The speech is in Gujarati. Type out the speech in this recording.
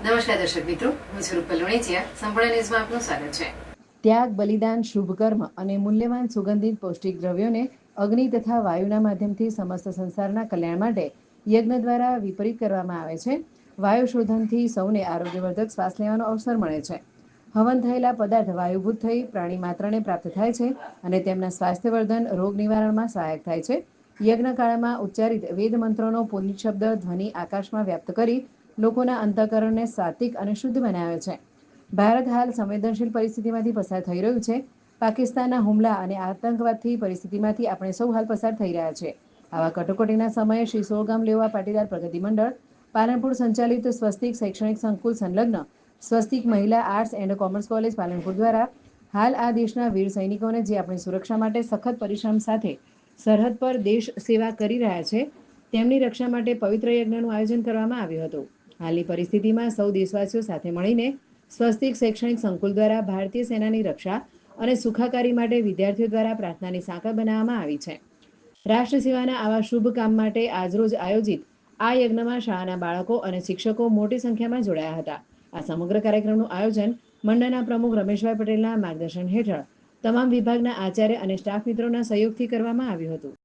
નમસ્કાર દર્શક મિત્રો, હું છું રૂપલ લુણીચિયા. સંપૂર્ણ ન્યૂઝમાં આપનું સ્વાગત છે. ત્યાગ, બલિદાન, શુભ કર્મ અને મૂલ્યવાન સુગંધિત પૌષ્ટિક દ્રવ્યોને અગ્નિ તથા વાયુના માધ્યમથી સમસ્ત સંસારના કલ્યાણ માટે યજ્ઞ દ્વારા વિપરીત કરવામાં આવે છે. વાયુ શોધનથી સૌને આરોગ્યવર્ધક શ્વાસ લેવાનો અવસર મળે છે. હવન થયેલા પદાર્થ વાયુભૂત થઈ પ્રાણી માત્રને પ્રાપ્ત થાય છે અને તેમના સ્વાસ્થ્યવર્ધન, રોગ નિવારણમાં સહાયક થાય છે. યજ્ઞ કાળમાં ઉચ્ચારિત વેદ મંત્રોનો પુનિત શબ્દ ધ્વનિ આકાશમાં વ્યાપ્ત કરી લોકોના અંતઃકરણને સાત્વિક અને શુદ્ધ બનાવે છે. ભારત હાલ સંવેદનશીલ પરિસ્થિતિમાંથી પસાર થઈ રહ્યું છે. પાકિસ્તાનના હુમલા અને આતંકવાદથી પરિસ્થિતિમાંથી આપણે સૌ હાલ પસાર થઈ રહ્યા છે. આવા કટોકટીના સમયે શ્રી સોળગામ લેવા પાટીદાર પ્રગતિ મંડળ, પાલનપુર સંચાલિત સ્વસ્તિક શૈક્ષણિક સંકુલ સંલગ્ન સ્વસ્તિક મહિલા arts and commerce college Palanpur દ્વારા હાલ આ દેશના વીર સૈનિકોને જે આપણી સુરક્ષા માટે સખત પરિશ્રમ સાથે સરહદ પર દેશ સેવા કરી રહ્યા છે, તેમની રક્ષા માટે પવિત્ર યજ્ઞનું આયોજન કરવામાં આવ્યું હતું. હાલની પરિસ્થિતિમાં સૌ દેશવાસીઓ સાથે મળીને સ્વસ્તિક શૈક્ષણિક સંકુલ દ્વારા ભારતીય સેનાની રક્ષા અને સુખાકારી માટે વિદ્યાર્થીઓ દ્વારા પ્રાર્થનાની સાંકળ બનાવવામાં આવી છે. રાષ્ટ્ર સેવાના આવા શુભ કામ માટે આજરોજ આયોજિત આ યજ્ઞમાં શાળાના બાળકો અને શિક્ષકો મોટી સંખ્યામાં જોડાયા હતા. આ સમગ્ર કાર્યક્રમનું આયોજન મંડળના પ્રમુખ રમેશભાઈ પટેલના માર્ગદર્શન હેઠળ તમામ વિભાગના આચાર્ય અને સ્ટાફ મિત્રોના સહયોગથી કરવામાં આવ્યું હતું.